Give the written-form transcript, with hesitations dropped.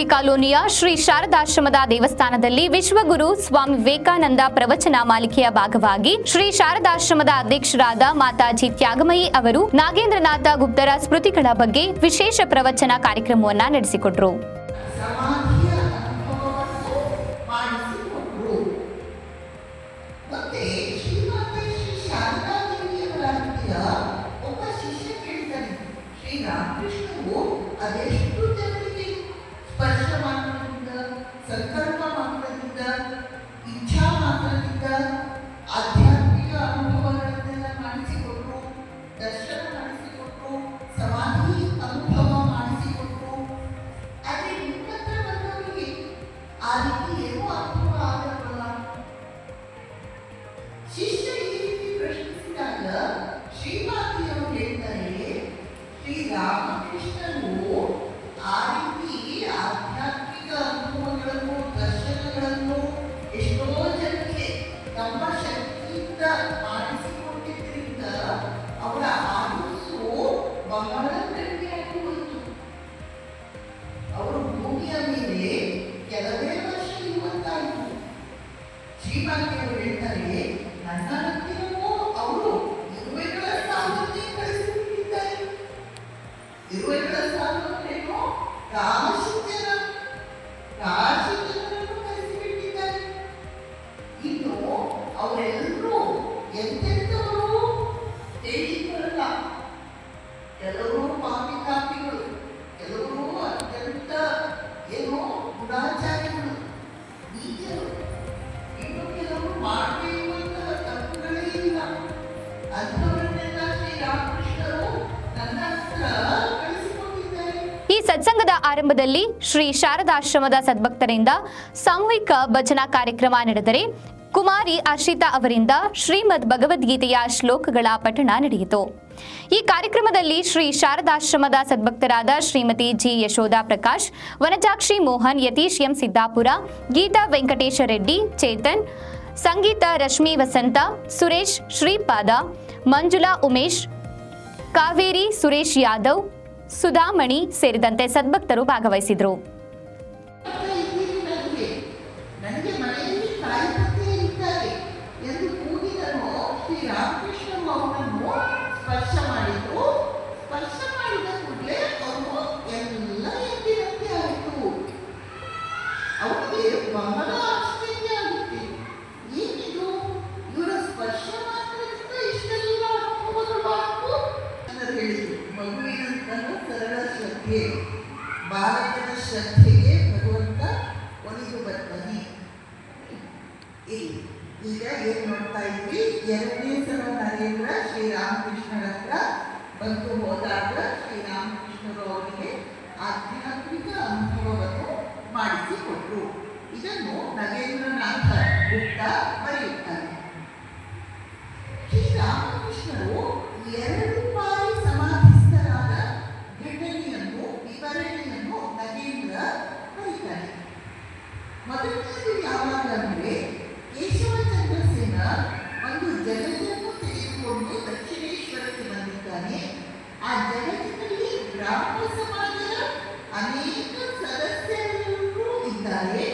KSRP ಕಾಲೋನಿಯ ಶ್ರೀ ಶಾರದಾಶ್ರಮದ ದೇವಸ್ಥಾನದಲ್ಲಿ ವಿಶ್ವಗುರು ಸ್ವಾಮಿ ವಿವೇಕಾನಂದ ಪ್ರವಚನ ಮಾಲಿಕೆಯ ಭಾಗವಾಗಿ ಶ್ರೀ ಶಾರದಾಶ್ರಮದ ಅಧ್ಯಕ್ಷರಾದ ಮಾತಾಜಿ ತ್ಯಾಗಮಯಿ ಅವರು ನಾಗೇಂದ್ರನಾಥ ಗುಪ್ತರ ಸ್ಮೃತಿಗಳ ಬಗ್ಗೆ ವಿಶೇಷ ಪ್ರವಚನ ಕಾರ್ಯಕ್ರಮವನ್ನು ನಡೆಸಿಕೊಟ್ರು. ಅದೆಷ್ಟು ಜನರಿಗೆ ಸ್ಪರ್ಶ ಮಾತ್ರದಿಂದ, ಸಂಕಲ್ಪ ಮಾತ್ರದಿಂದ, ಇಚ್ಛಾ ಮಾತ್ರದಿಂದ ಆಧ್ಯಾತ್ಮಿಕ ಅನುಭವಗಳನ್ನೆಲ್ಲ ಮಾಡಿಸಿಕೊಟ್ರು, ದರ್ಶನ ಮಾಡಿಸಿಕೊಟ್ರು, ಸಮಾಧಿ ಅನುಭವ ಮಾಡಿಸಿಕೊಟ್ರು. ಆದರೆ ನಿಮ್ಮ ಹತ್ರ ಬಂದವರಿಗೆ ಆ ರೀತಿ ಏನೂ ಅನುಭವ ಆಗಲ್ಲ. ಶಿಷ್ಯ ಈ ರೀತಿ ಪ್ರಶ್ನಿಸಿದಾಗ ಶ್ರೀಮಾತೆಯವರು ಹೇಳ್ತಾರೆ, ಶ್ರೀರಾಮಕೃಷ್ಣರು ಆ ರೀತಿ ಆಧ್ಯಾತ್ಮಿಕ ಅನುಭವಗಳನ್ನು, ದರ್ಶನಗಳನ್ನು ಎಷ್ಟೋ ಜನರಿಗೆ ತಮ್ಮ ಶಕ್ತಿಯಿಂದ ಮಾಡಿಸಿಕೊಟ್ಟಿದ್ದರಿಂದ ಅವರ ಆಯುಸ್ಸು ಬಹಳ ಕಡಿಮೆಯಾಗಿ ಹೋಯಿತು. ಅವರು ಭೂಮಿಯ ಮೇಲೆ ಕೆಲವೇ ವರ್ಷ ಇರುವಂತಾಯಿತು. ಶ್ರೀಮಾತೆಯವರು ಹೇಳ್ತಾರೆ, ನನ್ನ ಹತ್ತಿರವೂ ಅವರು ಇರುವೆಗಳ ಸಾಲನ್ನೇ ಕಳಿಸಿಬಿಟ್ಟಿದ್ದಾರೆ. ಇರುವೆಗಳ ಸಾಲು ಅಂದ್ರೇನು? ರಾಶಿ ಜನರನ್ನು ಕಳಿಸಿಬಿಟ್ಟಿದ್ದಾರೆ. ಇನ್ನು ಅವರೆಲ್ಲರೂ ಎಂತೆಂಥವರು ಹೇಳಿದ್ರಲ್ಲ, ಕೆಲವರು ಪಾಪಿಕಾಪಿಗಳು, ಕೆಲವರು ಅತ್ಯಂತ ಗುಣಾಚಾರಿಗಳು, ನೀಚರು, ಇನ್ನು ಕೆಲವರು ಮಾಡದೇ ಇರುವಂತಹ ತಪ್ಪುಗಳೇ ಇಲ್ಲ. ಅಂಥವರನ್ನೆಲ್ಲ ಶ್ರೀರಾಮಕೃಷ್ಣರು ನನ್ನ ಹತ್ರ ಕಳಿಸಿಕೊಂಡಿದ್ದಾರೆ. ಈ ಸತ್ಸಂಗದ ಆರಂಭದಲ್ಲಿ ಶ್ರೀ ಶಾರದಾಶ್ರಮದ ಸದ್ಭಕ್ತರಿಂದ ಸಾಮೂಹಿಕ ಭಜನಾ ಕಾರ್ಯಕ್ರಮ ನಡೆದರೆ ಕುಮಾರಿ ಅರ್ಷಿತಾ ಅವರಿಂದ ಶ್ರೀಮದ್ ಭಗವದ್ಗೀತೆಯ ಶ್ಲೋಕಗಳ ಪಠಣ ನಡೆಯಿತು. ಈ ಕಾರ್ಯಕ್ರಮದಲ್ಲಿ ಶ್ರೀ ಶಾರದಾಶ್ರಮದ ಸದ್ಭಕ್ತರಾದ ಶ್ರೀಮತಿ ಜಿ ಯಶೋಧಾ ಪ್ರಕಾಶ್, ವನಜಾಕ್ಷಿ ಮೋಹನ್, ಯತೀಶ್ ಎಂ ಸಿದ್ದಾಪುರ, ಗೀತಾ ವೆಂಕಟೇಶ ರೆಡ್ಡಿ, ಚೇತನ್, ಸಂಗೀತ ರಶ್ಮಿ ವಸಂತ, ಸುರೇಶ್ ಶ್ರೀಪಾದ, ಮಂಜುಳಾ ಉಮೇಶ್, ಕಾವೇರಿ ಸುರೇಶ್ ಯಾದವ್, ಸುಧಾಮಣಿ ಸೇರಿದಂತೆ ಸದ್ಭಕ್ತರು ಭಾಗವಹಿಸಿದರು. ನನಗೆ ಮನೆಯಲ್ಲಿ ತಾಯಿಪತಿ ಇದ್ದಾರೆ ಎಂದು ಕೂಗಿದನು. ಶ್ರೀರಾಮಕೃಷ್ಣ ಅವನನ್ನು ಸ್ಪರ್ಶ ಮಾಡಿದ್ರು. ಸ್ಪರ್ಶ ಮಾಡಿದ ಕೂಡಲೇ ಅವನು ಎಲ್ಲ ಎಂದಿನಂತೆ ಆಯಿತು. ಅವನಿಗೆ ಬಹಳ ಆಶ್ಚರ್ಯ ಆಗುತ್ತೆ. ಏನಿದು, ಇವರ ಸ್ಪರ್ಶ ಮಾತ್ರದಿಂದ ಇಷ್ಟೆಲ್ಲ ಅನುಭವಗಳು ಆಯ್ತು ಅನ್ನೋದು ಹೇಳಿದ್ರು. ಮಗುವಿನಂತನೂ ಸರಳ ಶ್ರದ್ಧೆ, ಬಾಲಕನ ಶ್ರದ್ಧೆಗೆ ಭಗವಂತ ಒಲಿದು ಬರ್ತಾನೆ. ಈಗ ಏನ್ ನೋಡ್ತಾ ಇದ್ವಿ, ಎರಡನೇ ಸಲ ನರೇಂದ್ರ ಶ್ರೀರಾಮಕೃಷ್ಣರ ಹತ್ರ ಬಂದು ಹೋದಾಗ ಶ್ರೀರಾಮಕೃಷ್ಣರು ಅವರಿಗೆ ಆಧ್ಯಾತ್ಮಿಕ ಅನುಭವವನ್ನು ಮಾಡಿಸಿಕೊಟ್ರು. ಇದನ್ನು ನಗೇಂದ್ರನಾಥ ಗುಪ್ತ ಬರೆಯುತ್ತಾರೆ. ಶ್ರೀರಾಮಕೃಷ್ಣರು 2 ಬಾರಿ ಸಮಾಧಿಸ್ಥರಾದ ಘಟನೆಯನ್ನು, ವಿವರಣೆಯನ್ನು ನಗೇಂದ್ರ ಬರೀತಾರೆ. ಮೊದಲನೇದು ಯಾವಾಗ ಅಂದರೆ, ಕೇಶವಚಂದ್ರ ಸೇನ ಒಂದು ಜಗತ್ತನ್ನು ತೆಗೆದುಕೊಂಡು ದಕ್ಷಿಣೇಶ್ವರಕ್ಕೆ ಬಂದಿದ್ದಾನೆ. ಆ ಜಗತ್ತಿನಲ್ಲಿ ಬ್ರಾಹ್ಮಣ ಸಮಾಜದ ಅನೇಕ ಸದಸ್ಯರು ಇದ್ದಾರೆ.